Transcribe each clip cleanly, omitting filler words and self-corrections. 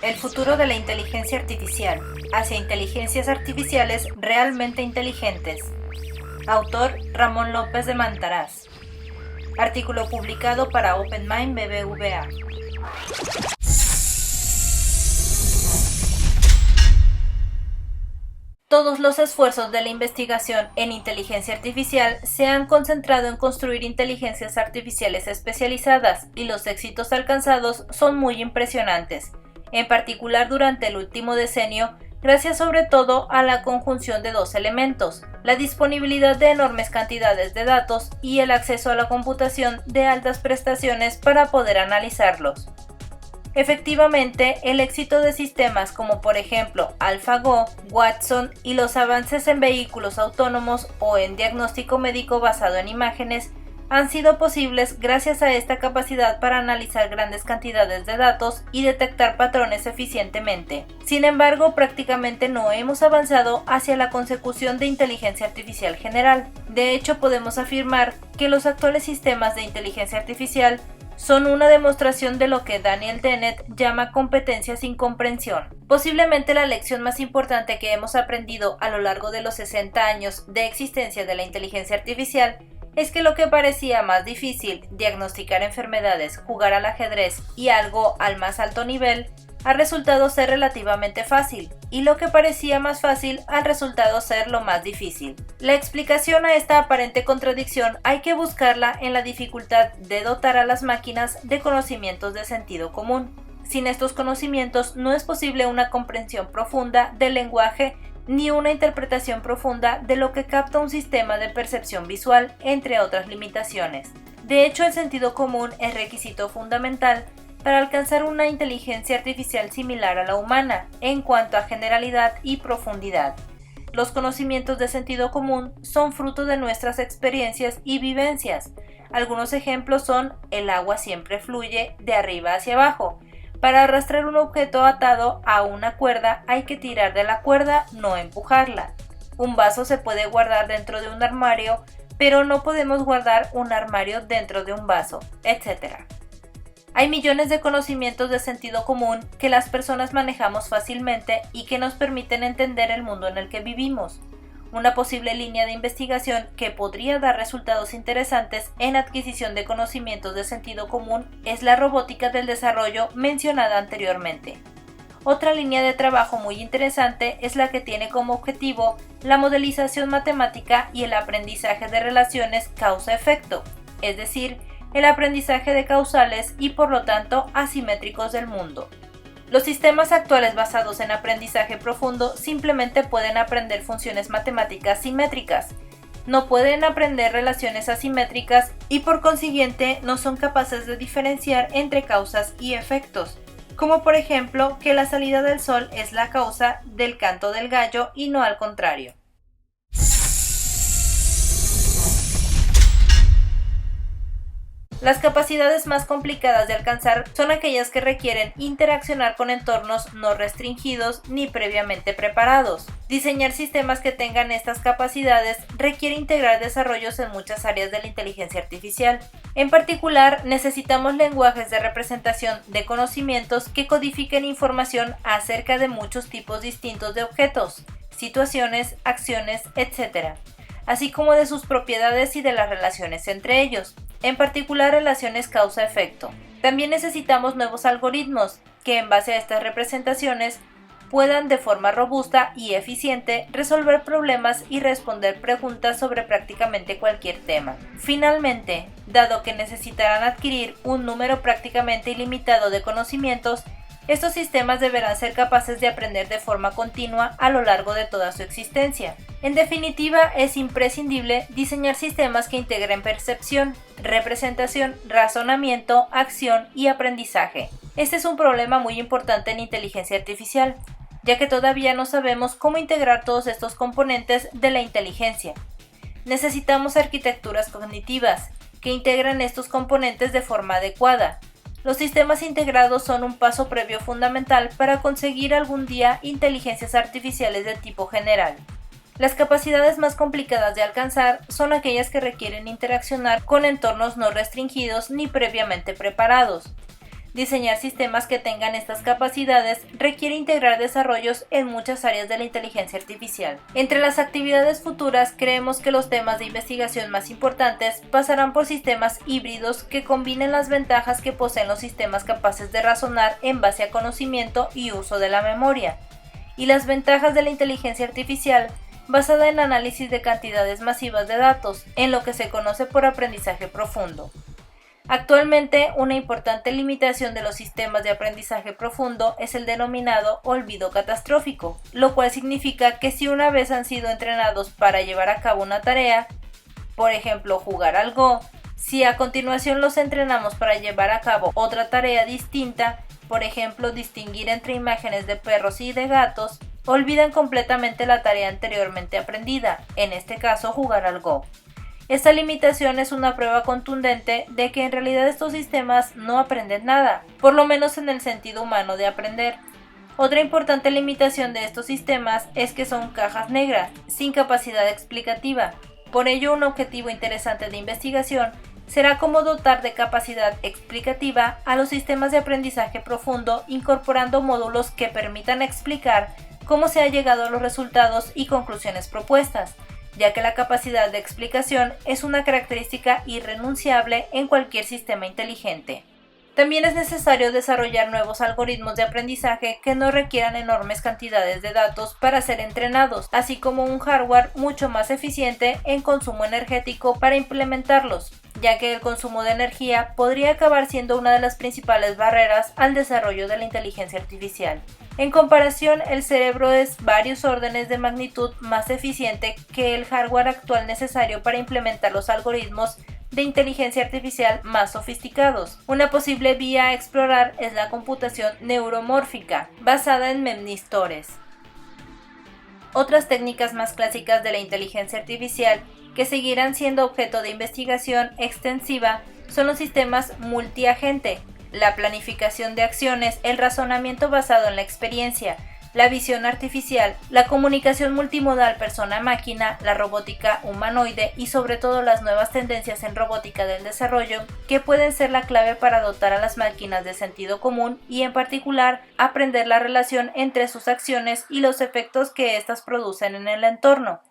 El futuro de la inteligencia artificial, hacia inteligencias artificiales realmente inteligentes. Autor Ramón López de Mantaraz. Artículo publicado para OpenMind BBVA. Todos los esfuerzos de la investigación en inteligencia artificial se han concentrado en construir inteligencias artificiales especializadas y los éxitos alcanzados son muy impresionantes, en particular durante el último decenio, gracias sobre todo a la conjunción de dos elementos, la disponibilidad de enormes cantidades de datos y el acceso a la computación de altas prestaciones para poder analizarlos. Efectivamente, el éxito de sistemas como por ejemplo AlphaGo, Watson y los avances en vehículos autónomos o en diagnóstico médico basado en imágenes han sido posibles gracias a esta capacidad para analizar grandes cantidades de datos y detectar patrones eficientemente. Sin embargo, prácticamente no hemos avanzado hacia la consecución de inteligencia artificial general. De hecho, podemos afirmar que los actuales sistemas de inteligencia artificial son una demostración de lo que Daniel Dennett llama competencia sin comprensión. Posiblemente la lección más importante que hemos aprendido a lo largo de los 60 años de existencia de la inteligencia artificial es que lo que parecía más difícil, diagnosticar enfermedades, jugar al ajedrez y algo al más alto nivel, ha resultado ser relativamente fácil, y lo que parecía más fácil ha resultado ser lo más difícil. La explicación a esta aparente contradicción hay que buscarla en la dificultad de dotar a las máquinas de conocimientos de sentido común. Sin estos conocimientos no es posible una comprensión profunda del lenguaje ni una interpretación profunda de lo que capta un sistema de percepción visual, entre otras limitaciones. De hecho, el sentido común es requisito fundamental para alcanzar una inteligencia artificial similar a la humana en cuanto a generalidad y profundidad. Los conocimientos de sentido común son fruto de nuestras experiencias y vivencias. Algunos ejemplos son: el agua siempre fluye de arriba hacia abajo. Para arrastrar un objeto atado a una cuerda hay que tirar de la cuerda, no empujarla. Un vaso se puede guardar dentro de un armario, pero no podemos guardar un armario dentro de un vaso, etc. Hay millones de conocimientos de sentido común que las personas manejamos fácilmente y que nos permiten entender el mundo en el que vivimos. Una posible línea de investigación que podría dar resultados interesantes en adquisición de conocimientos de sentido común es la robótica del desarrollo mencionada anteriormente. Otra línea de trabajo muy interesante es la que tiene como objetivo la modelización matemática y el aprendizaje de relaciones causa-efecto, es decir, el aprendizaje de causales y por lo tanto asimétricos del mundo. Los sistemas actuales basados en aprendizaje profundo simplemente pueden aprender funciones matemáticas simétricas, no pueden aprender relaciones asimétricas y por consiguiente no son capaces de diferenciar entre causas y efectos, como por ejemplo que la salida del sol es la causa del canto del gallo y no al contrario. Las capacidades más complicadas de alcanzar son aquellas que requieren interaccionar con entornos no restringidos ni previamente preparados. Diseñar sistemas que tengan estas capacidades requiere integrar desarrollos en muchas áreas de la inteligencia artificial. En particular, necesitamos lenguajes de representación de conocimientos que codifiquen información acerca de muchos tipos distintos de objetos, situaciones, acciones, etc., así como de sus propiedades y de las relaciones entre ellos, en particular relaciones causa-efecto. También necesitamos nuevos algoritmos que, en base a estas representaciones, puedan de forma robusta y eficiente resolver problemas y responder preguntas sobre prácticamente cualquier tema. Finalmente, dado que necesitarán adquirir un número prácticamente ilimitado de conocimientos, estos sistemas deberán ser capaces de aprender de forma continua a lo largo de toda su existencia. En definitiva, es imprescindible diseñar sistemas que integren percepción, representación, razonamiento, acción y aprendizaje. Este es un problema muy importante en inteligencia artificial, ya que todavía no sabemos cómo integrar todos estos componentes de la inteligencia. Necesitamos arquitecturas cognitivas que integren estos componentes de forma adecuada. Los sistemas integrados son un paso previo fundamental para conseguir algún día inteligencias artificiales de tipo general. Las capacidades más complicadas de alcanzar son aquellas que requieren interaccionar con entornos no restringidos ni previamente preparados. Diseñar sistemas que tengan estas capacidades requiere integrar desarrollos en muchas áreas de la inteligencia artificial. Entre las actividades futuras, creemos que los temas de investigación más importantes pasarán por sistemas híbridos que combinen las ventajas que poseen los sistemas capaces de razonar en base a conocimiento y uso de la memoria, y las ventajas de la inteligencia artificial basada en análisis de cantidades masivas de datos, en lo que se conoce por aprendizaje profundo. Actualmente, una importante limitación de los sistemas de aprendizaje profundo es el denominado olvido catastrófico, lo cual significa que si una vez han sido entrenados para llevar a cabo una tarea, por ejemplo jugar al Go, si a continuación los entrenamos para llevar a cabo otra tarea distinta, por ejemplo distinguir entre imágenes de perros y de gatos, olvidan completamente la tarea anteriormente aprendida, en este caso jugar al Go. Esta limitación es una prueba contundente de que en realidad estos sistemas no aprenden nada, por lo menos en el sentido humano de aprender. Otra importante limitación de estos sistemas es que son cajas negras, sin capacidad explicativa. Por ello, un objetivo interesante de investigación será cómo dotar de capacidad explicativa a los sistemas de aprendizaje profundo, incorporando módulos que permitan explicar cómo se ha llegado a los resultados y conclusiones propuestas, ya que la capacidad de explicación es una característica irrenunciable en cualquier sistema inteligente. También es necesario desarrollar nuevos algoritmos de aprendizaje que no requieran enormes cantidades de datos para ser entrenados, así como un hardware mucho más eficiente en consumo energético para implementarlos, ya que el consumo de energía podría acabar siendo una de las principales barreras al desarrollo de la inteligencia artificial. En comparación, el cerebro es varios órdenes de magnitud más eficiente que el hardware actual necesario para implementar los algoritmos de inteligencia artificial más sofisticados. Una posible vía a explorar es la computación neuromórfica, basada en memnistores. Otras técnicas más clásicas de la inteligencia artificial que seguirán siendo objeto de investigación extensiva son los sistemas multiagente, la planificación de acciones, el razonamiento basado en la experiencia, la visión artificial, la comunicación multimodal persona-máquina, la robótica humanoide y sobre todo las nuevas tendencias en robótica del desarrollo que pueden ser la clave para dotar a las máquinas de sentido común y en particular aprender la relación entre sus acciones y los efectos que éstas producen en el entorno.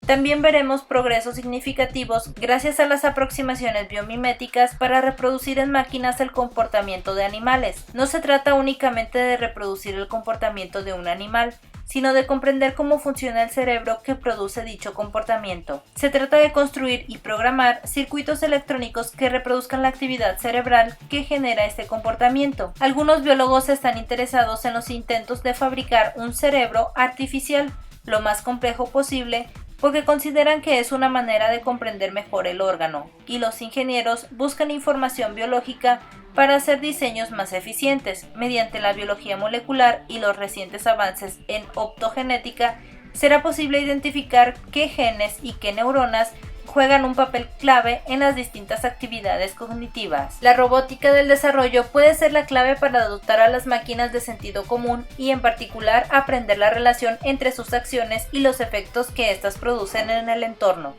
También veremos progresos significativos gracias a las aproximaciones biomiméticas para reproducir en máquinas el comportamiento de animales. No se trata únicamente de reproducir el comportamiento de un animal, sino de comprender cómo funciona el cerebro que produce dicho comportamiento. Se trata de construir y programar circuitos electrónicos que reproduzcan la actividad cerebral que genera este comportamiento. Algunos biólogos están interesados en los intentos de fabricar un cerebro artificial, lo más complejo posible, porque consideran que es una manera de comprender mejor el órgano, y los ingenieros buscan información biológica para hacer diseños más eficientes. Mediante la biología molecular y los recientes avances en optogenética, será posible identificar qué genes y qué neuronas juegan un papel clave en las distintas actividades cognitivas. La robótica del desarrollo puede ser la clave para dotar a las máquinas de sentido común y en particular aprender la relación entre sus acciones y los efectos que éstas producen en el entorno.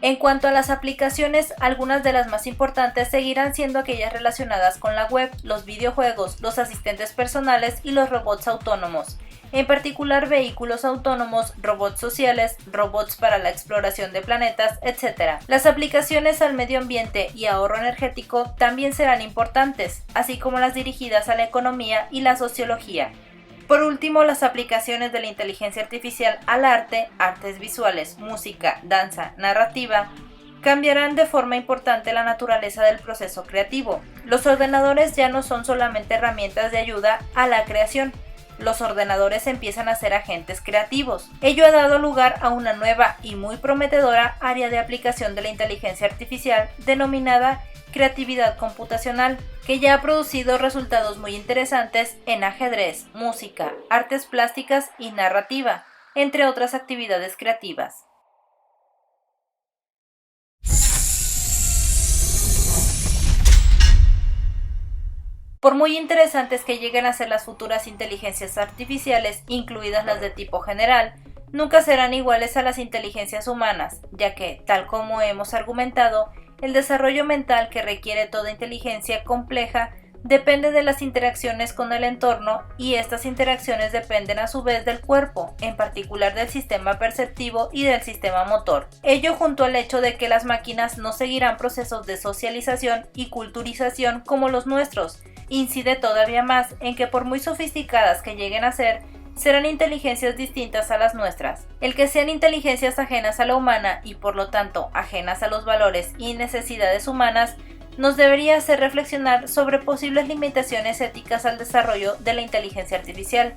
En cuanto a las aplicaciones, algunas de las más importantes seguirán siendo aquellas relacionadas con la web, los videojuegos, los asistentes personales y los robots autónomos. En particular vehículos autónomos, robots sociales, robots para la exploración de planetas, etc. Las aplicaciones al medio ambiente y ahorro energético también serán importantes, así como las dirigidas a la economía y la sociología. Por último, las aplicaciones de la inteligencia artificial al arte, artes visuales, música, danza, narrativa, cambiarán de forma importante la naturaleza del proceso creativo. Los ordenadores ya no son solamente herramientas de ayuda a la creación. Los ordenadores empiezan a ser agentes creativos. Ello ha dado lugar a una nueva y muy prometedora área de aplicación de la inteligencia artificial denominada creatividad computacional, que ya ha producido resultados muy interesantes en ajedrez, música, artes plásticas y narrativa, entre otras actividades creativas. Por muy interesantes que lleguen a ser las futuras inteligencias artificiales, incluidas las de tipo general, nunca serán iguales a las inteligencias humanas, ya que, tal como hemos argumentado, el desarrollo mental que requiere toda inteligencia compleja depende de las interacciones con el entorno y estas interacciones dependen a su vez del cuerpo, en particular del sistema perceptivo y del sistema motor. Ello junto al hecho de que las máquinas no seguirán procesos de socialización y culturización como los nuestros, incide todavía más en que por muy sofisticadas que lleguen a ser, serán inteligencias distintas a las nuestras. El que sean inteligencias ajenas a la humana y por lo tanto ajenas a los valores y necesidades humanas, nos debería hacer reflexionar sobre posibles limitaciones éticas al desarrollo de la inteligencia artificial.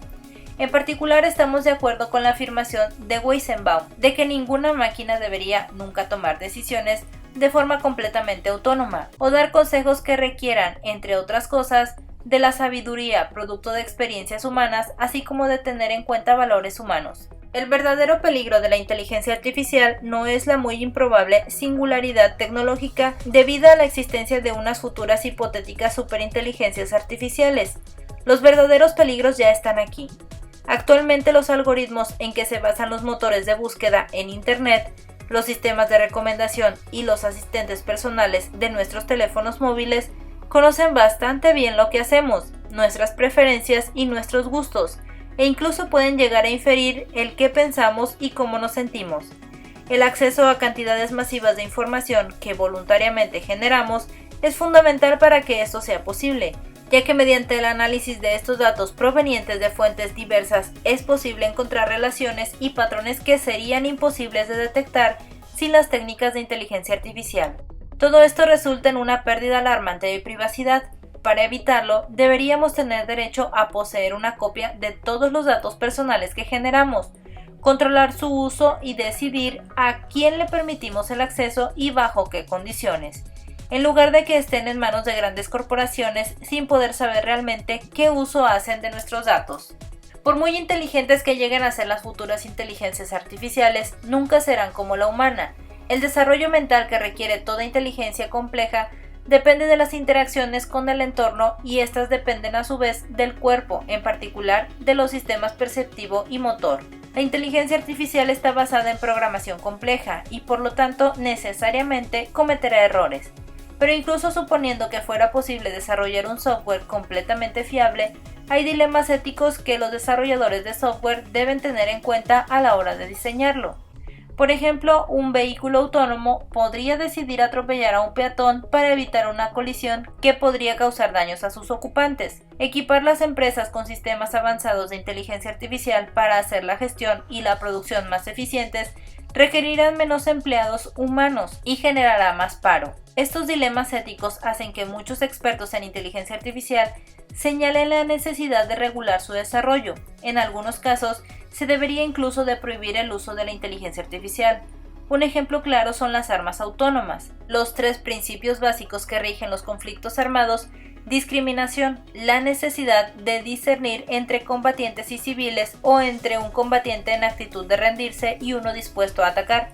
En particular, estamos de acuerdo con la afirmación de Weizenbaum de que ninguna máquina debería nunca tomar decisiones de forma completamente autónoma o dar consejos que requieran, entre otras cosas, de la sabiduría producto de experiencias humanas, así como de tener en cuenta valores humanos. El verdadero peligro de la inteligencia artificial no es la muy improbable singularidad tecnológica debida a la existencia de unas futuras hipotéticas superinteligencias artificiales. Los verdaderos peligros ya están aquí. Actualmente los algoritmos en que se basan los motores de búsqueda en Internet, los sistemas de recomendación y los asistentes personales de nuestros teléfonos móviles conocen bastante bien lo que hacemos, nuestras preferencias y nuestros gustos, e incluso pueden llegar a inferir el qué pensamos y cómo nos sentimos. El acceso a cantidades masivas de información que voluntariamente generamos es fundamental para que esto sea posible, ya que mediante el análisis de estos datos provenientes de fuentes diversas es posible encontrar relaciones y patrones que serían imposibles de detectar sin las técnicas de inteligencia artificial. Todo esto resulta en una pérdida alarmante de privacidad. Para evitarlo, deberíamos tener derecho a poseer una copia de todos los datos personales que generamos, controlar su uso y decidir a quién le permitimos el acceso y bajo qué condiciones, en lugar de que estén en manos de grandes corporaciones sin poder saber realmente qué uso hacen de nuestros datos. Por muy inteligentes que lleguen a ser las futuras inteligencias artificiales, nunca serán como la humana. El desarrollo mental que requiere toda inteligencia compleja depende de las interacciones con el entorno y estas dependen a su vez del cuerpo, en particular de los sistemas perceptivo y motor. La inteligencia artificial está basada en programación compleja y por lo tanto necesariamente cometerá errores. Pero incluso suponiendo que fuera posible desarrollar un software completamente fiable, hay dilemas éticos que los desarrolladores de software deben tener en cuenta a la hora de diseñarlo. Por ejemplo, un vehículo autónomo podría decidir atropellar a un peatón para evitar una colisión que podría causar daños a sus ocupantes. Equipar las empresas con sistemas avanzados de inteligencia artificial para hacer la gestión y la producción más eficientes requerirán menos empleados humanos y generará más paro. Estos dilemas éticos hacen que muchos expertos en inteligencia artificial señalen la necesidad de regular su desarrollo. En algunos casos, se debería incluso de prohibir el uso de la inteligencia artificial. Un ejemplo claro son las armas autónomas. Los tres principios básicos que rigen los conflictos armados: discriminación, la necesidad de discernir entre combatientes y civiles o entre un combatiente en actitud de rendirse y uno dispuesto a atacar;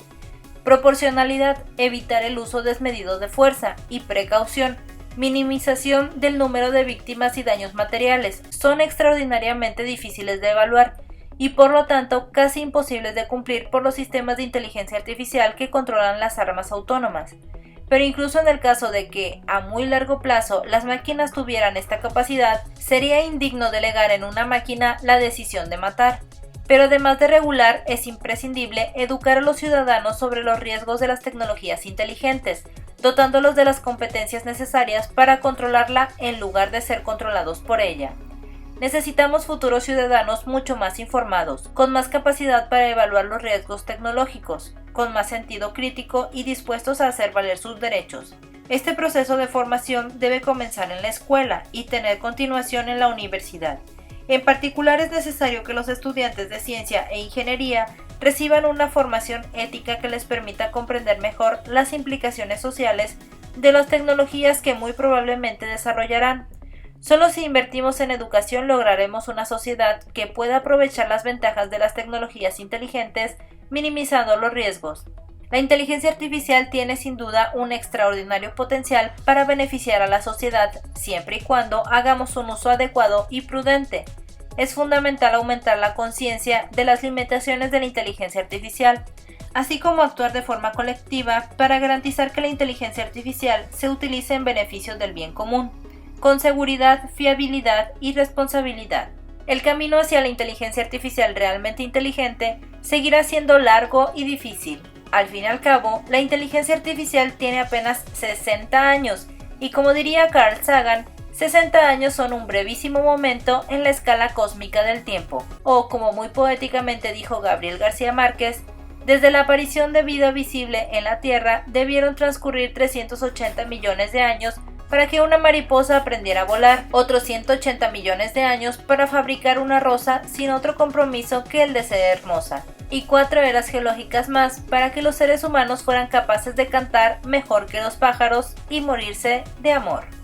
proporcionalidad, evitar el uso desmedido de fuerza; y precaución, minimización del número de víctimas y daños materiales. Son extraordinariamente difíciles de evaluar y por lo tanto casi imposibles de cumplir por los sistemas de inteligencia artificial que controlan las armas autónomas. Pero incluso en el caso de que, a muy largo plazo, las máquinas tuvieran esta capacidad, sería indigno delegar en una máquina la decisión de matar. Pero además de regular, es imprescindible educar a los ciudadanos sobre los riesgos de las tecnologías inteligentes, dotándolos de las competencias necesarias para controlarla en lugar de ser controlados por ella. Necesitamos futuros ciudadanos mucho más informados, con más capacidad para evaluar los riesgos tecnológicos, con más sentido crítico y dispuestos a hacer valer sus derechos. Este proceso de formación debe comenzar en la escuela y tener continuación en la universidad. En particular, es necesario que los estudiantes de ciencia e ingeniería reciban una formación ética que les permita comprender mejor las implicaciones sociales de las tecnologías que muy probablemente desarrollarán. Solo si invertimos en educación lograremos una sociedad que pueda aprovechar las ventajas de las tecnologías inteligentes, minimizando los riesgos. La inteligencia artificial tiene sin duda un extraordinario potencial para beneficiar a la sociedad, siempre y cuando hagamos un uso adecuado y prudente. Es fundamental aumentar la conciencia de las limitaciones de la inteligencia artificial, así como actuar de forma colectiva para garantizar que la inteligencia artificial se utilice en beneficio del bien común. con seguridad, fiabilidad y responsabilidad. El camino hacia la inteligencia artificial realmente inteligente seguirá siendo largo y difícil. Al fin y al cabo, la inteligencia artificial tiene apenas 60 años y, como diría Carl Sagan, 60 años son un brevísimo momento en la escala cósmica del tiempo, o como muy poéticamente dijo Gabriel García Márquez, desde la aparición de vida visible en la Tierra debieron transcurrir 380 millones de años para que una mariposa aprendiera a volar, otros 180 millones de años para fabricar una rosa sin otro compromiso que el de ser hermosa, y 4 eras geológicas más para que los seres humanos fueran capaces de cantar mejor que los pájaros y morirse de amor.